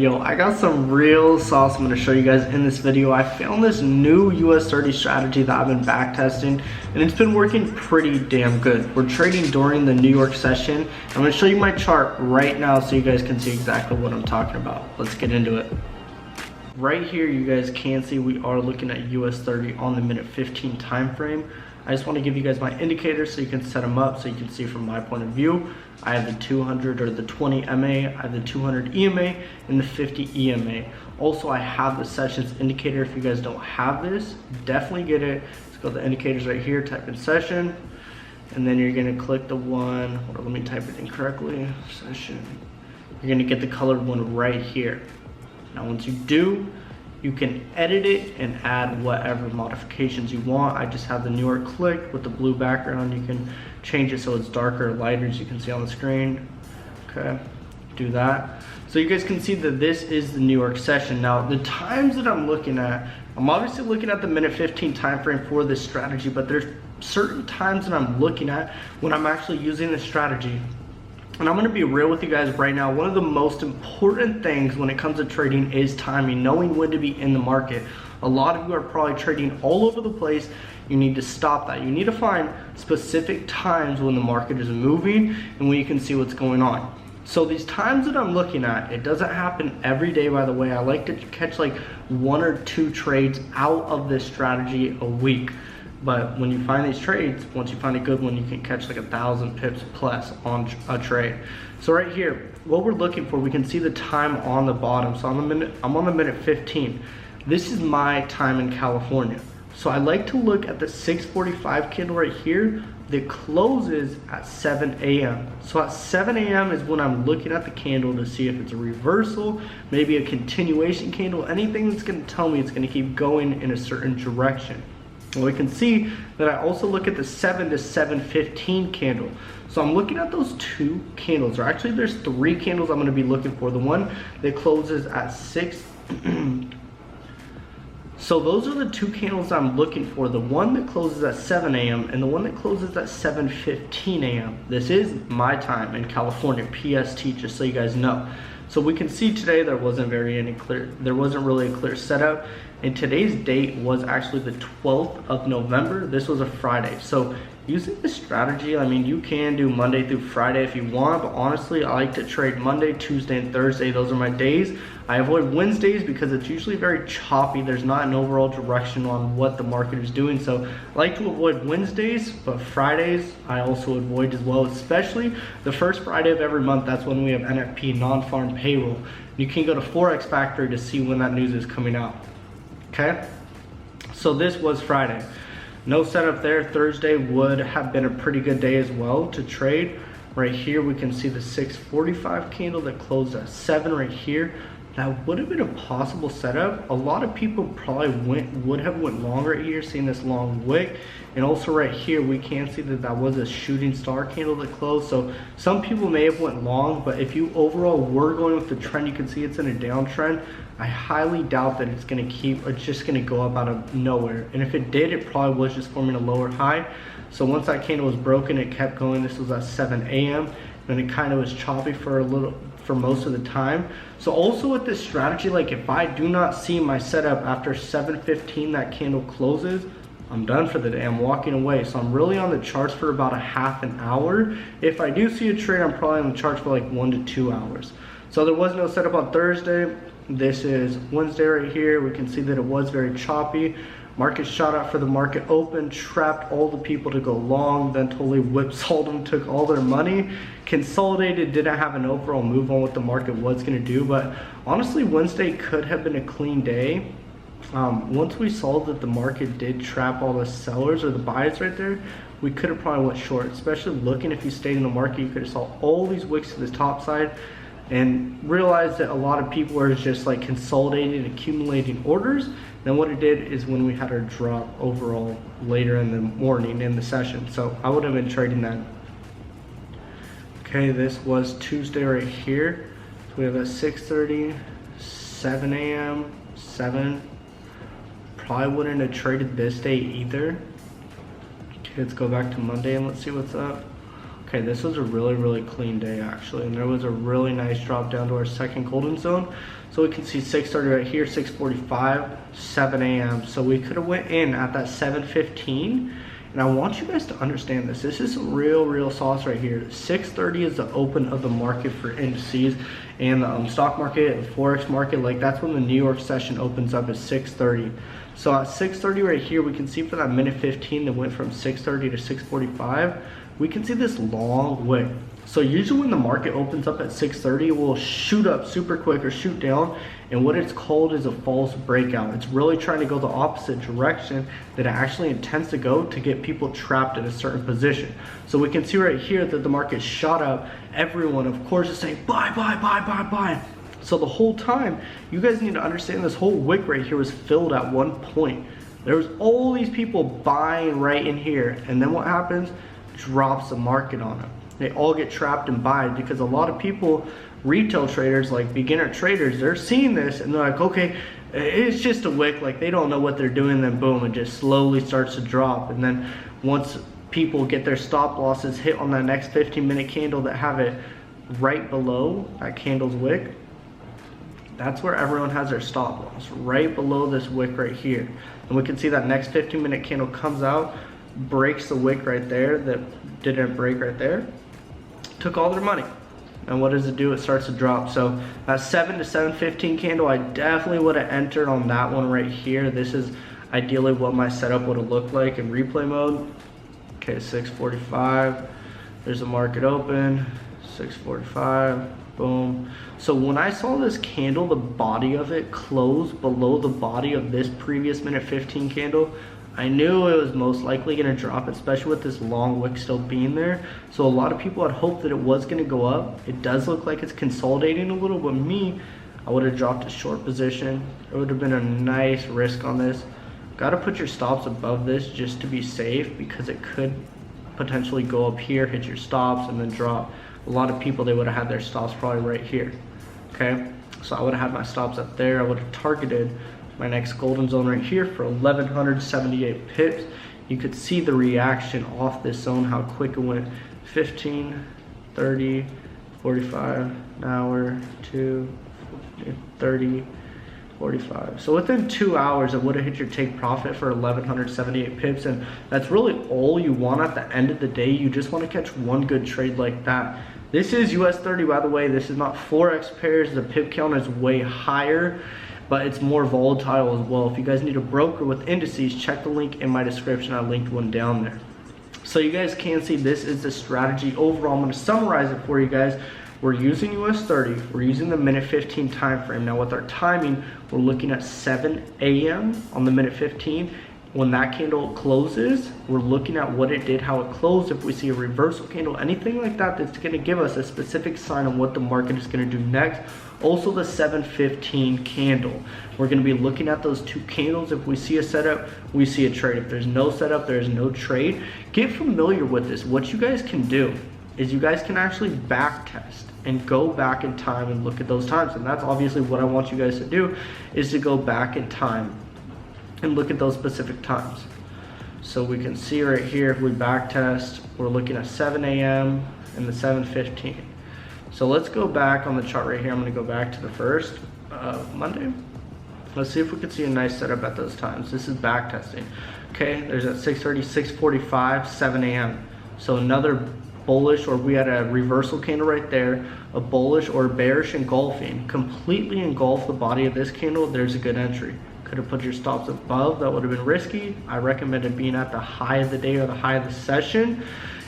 Yo, I got some real sauce I'm going to show you guys in this video. I found this new US30 strategy that I've been back testing, and it's been working pretty damn good. We're trading during the New York session. I'm going to show you my chart right now so you guys can see exactly what I'm talking about. Let's get into it. Right here, you guys can see we are looking at US30 on the minute 15 time frame. I just want to give you guys my indicators so you can set them up so you can see from my point of view. I have the 200 or the 20 MA, I have the 200 EMA, and the 50 EMA. Also, I have the sessions indicator. If you guys don't have this, definitely get it. Let's go to the indicators right here, type in session, and then you're going to click the one, or let me type it in correctly, session. You're going to get the colored one right here. Now, once you do, you can edit it and add whatever modifications you want. I just have the New York clicked with the blue background. You can change it so it's darker or lighter, as you can see on the screen. Okay, do that. So you guys can see that this is the New York session. Now, the times that I'm looking at, I'm obviously looking at the minute 15 time frame for this strategy, but there's certain times that I'm looking at when I'm actually using this strategy. And I'm gonna be real with you guys right now. One of the most important things when it comes to trading is timing, knowing when to be in the market. A lot of you are probably trading all over the place. You need to stop that. You need to find specific times when the market is moving and when you can see what's going on. So these times that I'm looking at, it doesn't happen every day, by the way. I like to catch like 1 or 2 trades out of this strategy a week. But when you find these trades, once you find a good one, you can catch like 1,000 pips plus on a trade. So right here, what we're looking for, we can see the time on the bottom. So I'm on the minute 15. This is my time in California. So I like to look at the 645 candle right here that closes at 7 a.m. So at 7 a.m. is when I'm looking at the candle to see if it's a reversal, maybe a continuation candle, anything that's gonna tell me it's gonna keep going in a certain direction. Well, we can see that I also look at the 7 to 7:15 candle. So I'm looking at those 2 candles, or actually there's 3 candles I'm gonna be looking for. The one that closes at 6, so those are the 2 candles I'm looking for. The one that closes at 7 a.m. and the one that closes at 7:15 a.m. This is my time in California, PST, just so you guys know. So we can see today there wasn't really a clear setup. And today's date was actually the 12th of November. This was a Friday. So using this strategy, I mean, you can do Monday through Friday if you want, but honestly, I like to trade Monday, Tuesday, and Thursday. Those are my days. I avoid Wednesdays because it's usually very choppy. There's not an overall direction on what the market is doing. So I like to avoid Wednesdays, but Fridays I also avoid as well, especially the first Friday of every month. That's when we have NFP, non-farm payroll. You can go to Forex Factory to see when that news is coming out. Okay, so this was Friday. No setup there. Thursday would have been a pretty good day as well to trade. Right here we can see the 645 candle that closed at 7 right here. That would have been a possible setup. A lot of people probably would have went longer here, seeing this long wick. And also right here, we can see that that was a shooting star candle that closed. So some people may have went long, but if you overall were going with the trend, you can see it's in a downtrend. I highly doubt that it's just gonna go up out of nowhere. And if it did, it probably was just forming a lower high. So once that candle was broken, it kept going. This was at 7 a.m. and it kind of was choppy for most of the time. So also with this strategy, like if I do not see my setup after 7:15 that candle closes, I'm done for the day. I'm walking away. So I'm really on the charts for about a half an hour. If I do see a trade, I'm probably on the charts for like 1 to 2 hours. So there was no setup on Thursday. This is Wednesday right here. We can see that it was very choppy. Market shot out for the market open, trapped all the people to go long, then totally whipsawed them, took all their money, consolidated, didn't have an overall move on what the market was gonna do. But honestly, Wednesday could have been a clean day. Once we saw that the market did trap all the sellers or the buyers right there, we could have probably went short, especially looking if you stayed in the market, you could have saw all these wicks to the top side and realized that a lot of people were just like consolidating, accumulating orders. Then what it did is when we had our drop overall later in the morning in the session. So I would have been trading that. Okay, this was Tuesday right here. So we have a 6:30, 7 a.m., 7. Probably wouldn't have traded this day either. Okay, let's go back to Monday and let's see what's up. Okay, this was a really clean day actually, and there was a really nice drop down to our second golden zone. So we can see 6:30 right here, 6:45, 7 a.m. So we could have went in at that 7:15. And I want you guys to understand this. This is real sauce right here. 6:30 is the open of the market for indices and the stock market, the forex market. Like that's when the New York session opens up at 6:30. So at 6:30 right here, we can see for that minute 15 that went from 6:30 to 6:45, we can see this long wick. So usually when the market opens up at 6:30, it will shoot up super quick or shoot down, and what it's called is a false breakout. It's really trying to go the opposite direction that it actually intends to go to get people trapped in a certain position. So we can see right here that the market shot up. Everyone, of course, is saying buy, buy, buy, buy, buy. So the whole time, you guys need to understand this whole wick right here was filled at one point. There was all these people buying right in here, and then what happens? Drops the market on them. They all get trapped and buy because a lot of people, retail traders, like beginner traders, they're seeing this and they're like, okay, it's just a wick, like they don't know what they're doing, then boom, it just slowly starts to drop. And then once people get their stop losses hit on that next 15-minute candle that have it right below that candle's wick, that's where everyone has their stop loss, right below this wick right here. And we can see that next 15-minute candle comes out, breaks the wick right there that didn't break right there, took all their money. And what does it do? It starts to drop. So that 7 to 7:15 candle, I definitely would have entered on that one right here. This is ideally what my setup would have looked like in replay mode. Okay, 6:45, there's a market open, 6:45, boom. So when I saw this candle, the body of it close below the body of this previous minute 15 candle, I knew it was most likely going to drop, especially with this long wick still being there. So a lot of people had hoped that it was going to go up. It does look like it's consolidating a little, but me, I would have dropped a short position. It would have been a nice risk on this. Got to put your stops above this just to be safe, because it could potentially go up here, hit your stops, and then drop. A lot of people, they would have had their stops probably right here. Okay, so I would have had my stops up there. I would have targeted my next golden zone right here for 1178 pips. You could see the reaction off this zone, how quick it went. 15, 30, 45, an hour, 2, 30, 45. So within 2 hours, it would have hit your take profit for 1178 pips, and that's really all you want at the end of the day. You just want to catch one good trade like that. This is US30, by the way. This is not forex pairs. The pip count is way higher, but it's more volatile as well. If you guys need a broker with indices, check the link in my description. I linked one down there. So you guys can see this is the strategy overall. I'm going to summarize it for you guys. We're using US30. We're using the minute 15 time frame. Now with our timing, we're looking at 7 a.m. on the minute 15. When that candle closes, we're looking at what it did, how it closed. If we see a reversal candle, anything like that, that's going to give us a specific sign on what the market is going to do next. Also the 7:15 candle, we're going to be looking at those two candles. If we see a setup, we see a trade. If there's no setup, there's no trade. Get familiar with this. What you guys can do is you guys can actually back test and go back in time and look at those times. And that's obviously what I want you guys to do, is to go back in time and look at those specific times. So we can see right here, if we back test, we're looking at 7 a.m. and the 7:15. So let's go back on the chart right here. I'm going to go back to the first Monday. Let's see if we can see a nice setup at those times. This is back testing. Okay, there's at 6:30, 6:45, 7 a.m. So another bullish, or we had a reversal candle right there, a bullish or bearish engulfing, completely engulf the body of this candle. There's a good entry. Could have put your stops above, that would have been risky. I recommended being at the high of the day or the high of the session.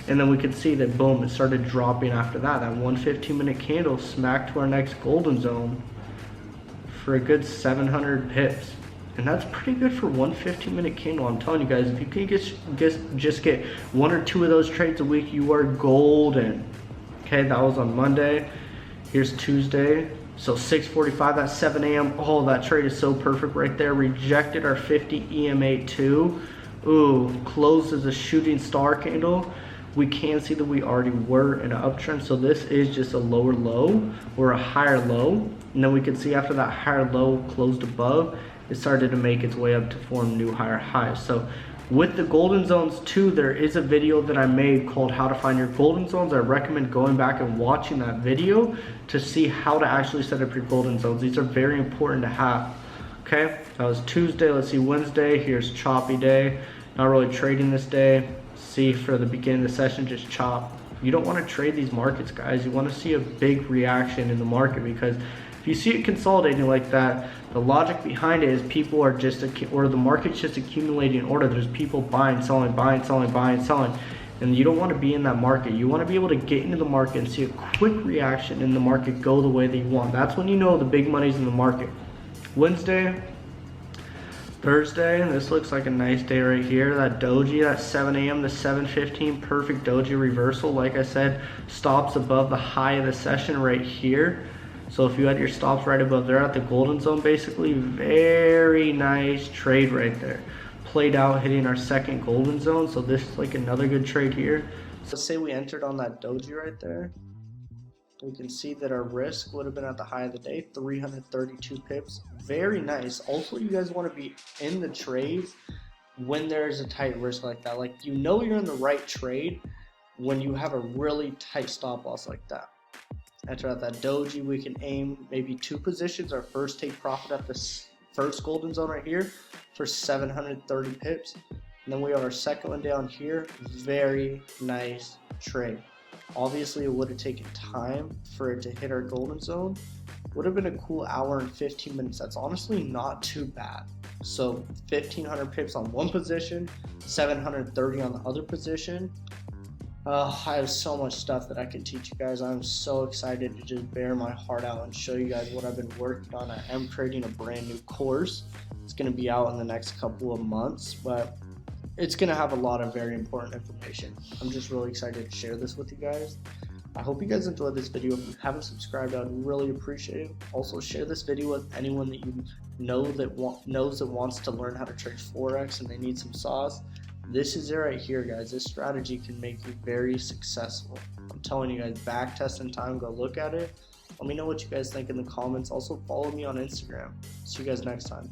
And then we could see that boom, it started dropping after that. That 115-minute candle smacked to our next golden zone for a good 700 pips. And that's pretty good for one 15-minute candle. I'm telling you guys, if you can just get one or two of those trades a week, you are golden. Okay, that was on Monday. Here's Tuesday. So 6:45, that's 7 a.m. Oh, that trade is so perfect right there. Rejected our 50 EMA2. Ooh, closed as a shooting star candle. We can see that we already were in an uptrend. So this is just a lower low or a higher low. And then we can see after that higher low closed above, it started to make its way up to form new higher highs. So With the golden zones too, there is a video that I made called how to find your golden zones. I recommend going back and watching that video to see how to actually set up your golden zones. These are very important to have. Okay, that was Tuesday. Let's see, Wednesday, here's choppy day. Not really trading this day. See, for the beginning of the session, just chop. You don't want to trade these markets, guys. You want to see a big reaction in the market, because if you see it consolidating like that, the logic behind it is people are just, or the market's just accumulating order. There's people buying, selling, buying, selling, buying, selling. And you don't want to be in that market. You want to be able to get into the market and see a quick reaction in the market go the way that you want. That's when you know the big money's in the market. Wednesday, Thursday, this looks like a nice day right here. That doji, that 7 a.m. to 7:15, perfect doji reversal. Like I said, stops above the high of the session right here. So if you had your stops right above there at the golden zone, basically, very nice trade right there. Played out, hitting our second golden zone. So this is like another good trade here. So let's say we entered on that doji right there. We can see that our risk would have been at the high of the day, 332 pips. Very nice. Also, you guys want to be in the trades when there's a tight risk like that. Like, you know you're in the right trade when you have a really tight stop loss like that. Enter at that doji, we can aim maybe 2 positions. Our first take profit at this first golden zone right here for 730 pips. And then we have our second one down here. Very nice trade. Obviously, it would have taken time for it to hit our golden zone. Would have been a cool hour and 15 minutes. That's honestly not too bad. So 1,500 pips on one position, 730 on the other position. I have so much stuff that I can teach you guys. I'm so excited to just bear my heart out and show you guys what I've been working on. I am creating a brand new course. It's going to be out in the next couple of months, but it's going to have a lot of very important information. I'm just really excited to share this with you guys. I hope you guys enjoyed this video. If you haven't subscribed, I'd really appreciate it. Also, share this video with anyone that you know that wants to learn how to trade forex and they need some sauce. This is it right here, guys. This strategy can make you very successful. I'm telling you guys, back testing time. Go look at it. Let me know what you guys think in the comments. Also, follow me on Instagram. See you guys next time.